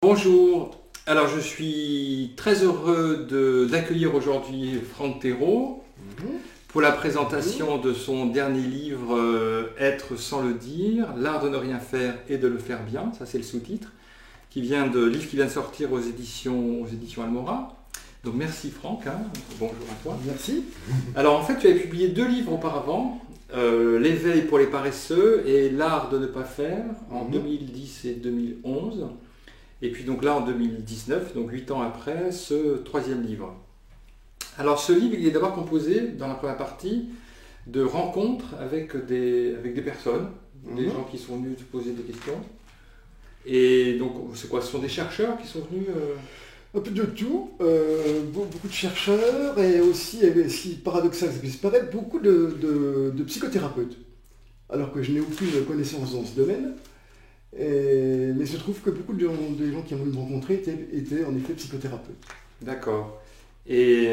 Bonjour, alors je suis très heureux d'accueillir aujourd'hui Franck Thérault pour la présentation de son dernier livre Être sans le dire, l'art de ne rien faire et de le faire bien, ça c'est le sous-titre, livre qui vient de sortir aux éditions Almora. Donc merci Franck, bonjour à toi. Merci. Alors en fait tu avais publié 2 livres auparavant, L'éveil pour les paresseux et L'art de ne pas faire en 2010 et 2011. Et puis donc là en 2019, donc 8 ans après, ce 3e livre. Alors ce livre il est d'abord composé dans la première partie de rencontres avec des personnes, des gens qui sont venus te poser des questions. Et donc c'est quoi? Ce sont des chercheurs qui sont venus Un peu de tout, beaucoup de chercheurs et aussi, si paradoxal ça puisse paraître, beaucoup de psychothérapeutes. Alors que je n'ai aucune connaissance dans ce domaine. Mais il se trouve que beaucoup des gens qui ont voulu me rencontrer étaient en effet psychothérapeutes. D'accord. Et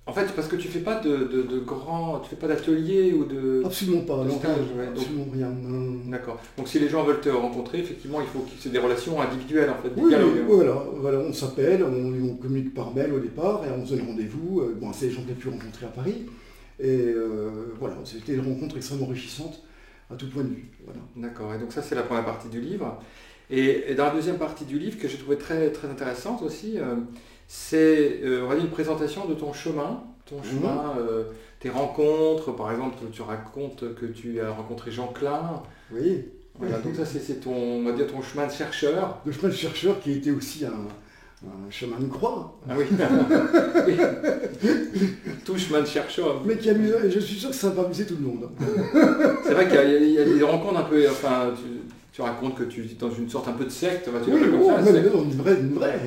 en fait, parce que tu fais pas tu fais pas d'atelier ou de... Absolument pas, de non, stage, absolument rien. D'accord. Donc si les gens veulent te rencontrer, effectivement, il faut que c'est des relations individuelles en fait. Oui, voilà, on s'appelle, on communique par mail au départ et on se donne rendez-vous. C'est les gens que j'ai pu rencontrer à Paris. Et voilà, c'était une rencontre extrêmement enrichissante à tout point de vue. Voilà. D'accord, et donc ça c'est la première partie du livre. Et dans la deuxième partie du livre, que j'ai trouvé très, très intéressante aussi, c'est on va dire une présentation de ton chemin, tes rencontres. Par exemple, tu racontes que tu as rencontré Jean Klein. Oui. Voilà, donc ça c'est on va dire ton chemin de chercheur. Le chemin de chercheur qui était aussi un chemin de croix. Ah oui. Tout chemin de chercheur. Mais je suis sûr que ça va amuser tout le monde. C'est vrai qu'il y a des rencontres un peu, enfin, tu racontes que tu es dans une sorte un peu de secte, tu oui, comme ça. Une vraie.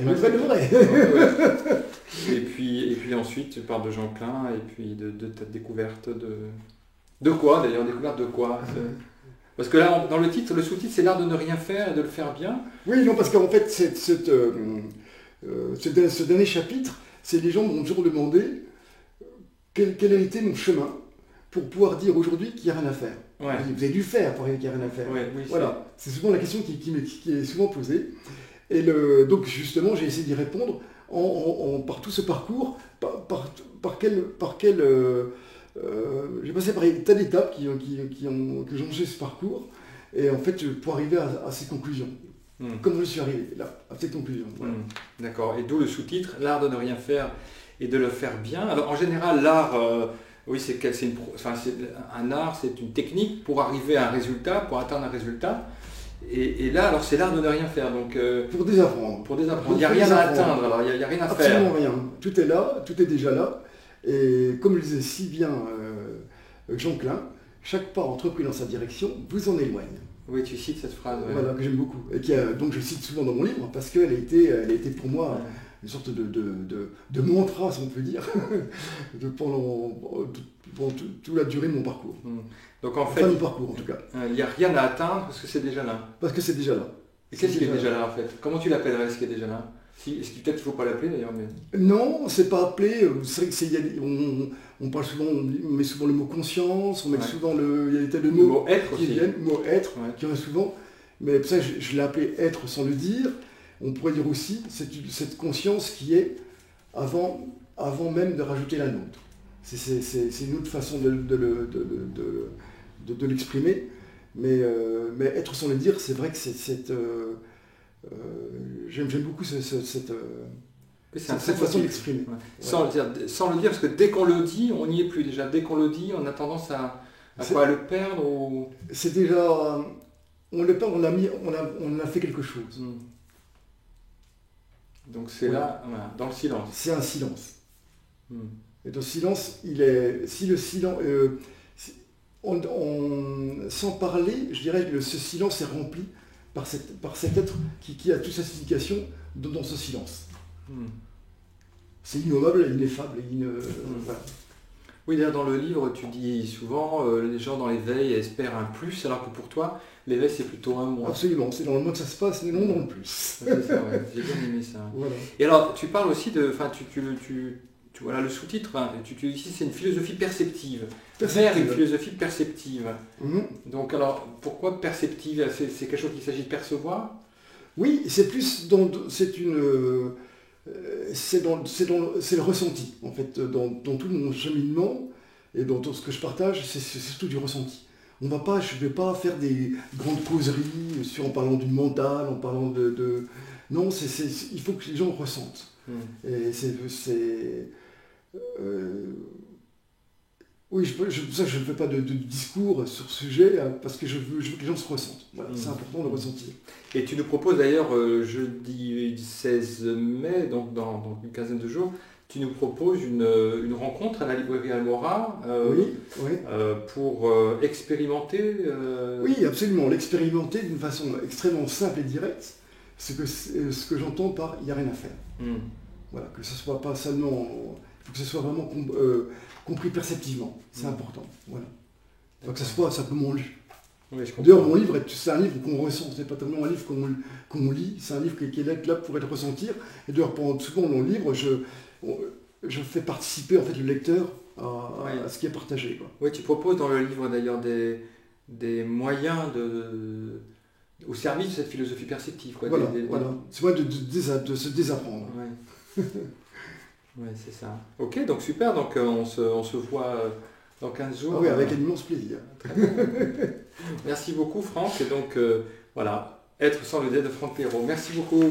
Et puis ensuite tu parles de Jean Klein et puis de ta découverte de quoi d'ailleurs, découverte de quoi? Parce que là, dans le titre, le sous-titre, c'est l'art de ne rien faire et de le faire bien. Oui, non, parce qu'en fait, ce dernier chapitre, c'est les gens m'ont toujours demandé quel a été mon chemin pour pouvoir dire aujourd'hui qu'il n'y a rien à faire. Ouais. Vous avez dû faire pour dire qu'il n'y a rien à faire. Ouais, oui, voilà, c'est souvent la question qui est souvent posée. Et donc justement, j'ai essayé d'y répondre par tout ce parcours, j'ai passé par des tas d'étapes que j'ai changé ce parcours, et en fait pour arriver à ces conclusions. Comment je suis arrivé là, à cette conclusion. Voilà. D'accord, et d'où le sous-titre, l'art de ne rien faire et de le faire bien. Alors en général, l'art, oui, un art, c'est une technique pour arriver à un résultat, pour atteindre un résultat. Et là, alors c'est l'art de ne rien faire. Donc, pour désapprendre. Il n'y a rien à atteindre, alors il n'y a rien à faire. Absolument rien. Tout est là, tout est déjà là. Et comme le disait si bien Jean Klein, chaque pas entrepris dans sa direction vous en éloigne. Oui, tu cites cette phrase. Ouais. Voilà, que j'aime beaucoup. Et donc je cite souvent dans mon livre, parce qu'elle a été pour moi une sorte de mantra, si on peut dire, pendant toute la durée de mon parcours. Donc en fait, mon parcours en tout cas. Il n'y a rien à atteindre parce que c'est déjà là. Parce que c'est déjà là. Et qu'est-ce qui est déjà là en fait? Comment tu l'appellerais ce qui est déjà là? Peut-être qu'il ne faut pas l'appeler d'ailleurs. Mais... Non, c'est pas appelé. C'est vrai que on parle souvent, on met souvent le mot conscience, on met souvent il y a des tas de mots, le mot être qui aussi. Viennent, le mot être qui revient souvent. Mais pour ça, je l'ai appelé être sans le dire. On pourrait dire aussi cette conscience qui est avant même de rajouter la nôtre. C'est une autre façon de l'exprimer. Mais être sans le dire, c'est vrai que j'aime beaucoup cette façon d'exprimer. Ouais. Sans le dire, parce que dès qu'on le dit, on n'y est plus déjà. Dès qu'on le dit, on a tendance à le perdre ou... C'est déjà... On le perd, on a fait quelque chose. Donc c'est là, dans le silence. C'est un silence. Et dans le silence, si le silence... sans parler, je dirais que ce silence est rempli par cet être qui a toute sa signification dans ce silence. C'est innommable, ineffable. Voilà. Oui, d'ailleurs dans le livre, tu dis souvent les gens dans l'éveil espèrent un plus, alors que pour toi, l'éveil c'est plutôt un moins. Absolument, c'est dans le moins que ça se passe, mais non dans le plus. C'est ça, ouais. J'ai bien aimé ça. Voilà. Et alors, tu parles aussi de... Voilà, le sous-titre, tu ici c'est une philosophie perceptive. Vers une philosophie perceptive. Donc alors, pourquoi perceptive? C'est quelque chose qu'il s'agit de percevoir? Oui, c'est plus c'est une, c'est le ressenti, en fait, dans tout mon cheminement et dans tout ce que je partage, c'est surtout du ressenti. Je ne vais pas faire des grandes causeries en parlant du mental, en parlant non, il faut que les gens ressentent. Et oui, ça, je ne fais pas de discours sur ce sujet, parce que je veux que les gens se ressentent. Voilà, c'est important de ressentir. Et tu nous proposes d'ailleurs, jeudi 16 mai, donc dans une quinzaine de jours, tu nous proposes une rencontre à la librairie Almora oui. pour expérimenter. Oui, absolument, l'expérimenter d'une façon extrêmement simple et directe, ce que j'entends par « il n'y a rien à faire ». Voilà, que ce soit pas seulement... Il faut que ce soit vraiment compris perceptivement, c'est important. Voilà. Il faut que ce soit simplement lu. Oui, d'ailleurs, mon livre, c'est un livre qu'on ressent, c'est pas tellement un livre qu'on lit, c'est un livre qui est là pour être ressentir. Et d'ailleurs, souvent dans le livre, je fais participer en fait, le lecteur à ce qui est partagé. Quoi. Oui, tu proposes dans le livre d'ailleurs des moyens au service de cette philosophie perceptive. Quoi. Voilà, c'est vrai de se désapprendre. Ouais. Oui, c'est ça. Ok, donc super, donc on se voit dans 15 jours. Ah oui, avec un immense plaisir. Très bien. Merci beaucoup Franck, et donc voilà, Être sans le dé de Franck Perrault. Merci beaucoup.